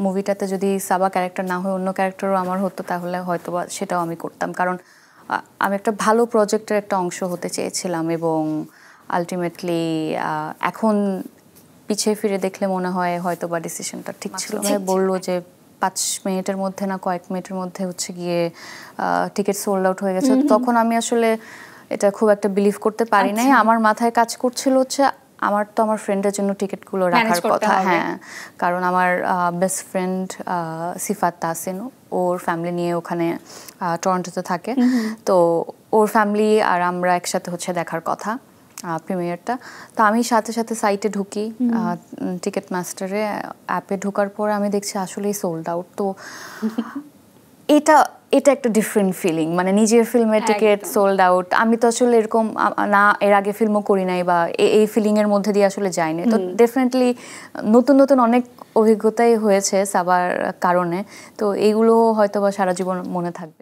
মুভিটাতে যদি সাবা ক্যারেক্টার না হয়ে অন্য ক্যারেক্টারও আমার হতো তাহলে হয়তো সেটাও আমি করতাম, কারণ আমি একটা ভালো প্রজেক্টের একটা অংশ হতে চেয়েছিলাম এবং আলটিমেটলি এখন পিছিয়ে ফিরে দেখলে মনে হয় হয়তো বা ডিসিশনটা ঠিক ছিল। ভাই বললো যে 5 মিনিটের মধ্যে না কয়েক মিনিটের মধ্যে হচ্ছে গিয়ে টিকিট সোল্ড আউট হয়ে গেছে। তখন আমি আসলে এটা খুব একটা বিলিভ করতে পারি নাই। আমার মাথায় কাজ করছিল হচ্ছে আমার তো আমার ফ্রেন্ডের জন্য টিকিটগুলো রাখার কথা, হ্যাঁ, কারণ আমার বেস্ট ফ্রেন্ড সিফাত তাহসিন, ওর ফ্যামিলি নিয়ে ওখানে টরন্টোতে থাকে, তো ওর ফ্যামিলি আর আমরা একসাথে হচ্ছে দেখার কথা প্রিমিয়ারটা। তো আমি সাথে সাথে সাইটে ঢুকি, টিকিট মাস্টারে অ্যাপে ঢোকার পর আমি দেখছি আসলেই সোল্ড আউট। তো এটা একটা ডিফারেন্ট ফিলিং, মানে নিজের ফিল্মের টিকিট সোল্ড আউট। আমি তো আসলে এরকম না এর আগে ফিল্মও করি নাই বা এই ফিলিংয়ের মধ্যে দিয়ে আসলে যাইনি। তো ডেফিনেটলি নতুন নতুন অনেক অভিজ্ঞতাই হয়েছে সাবার কারণে, তো এইগুলো হয়তো বা সারা জীবন মনে থাকবে।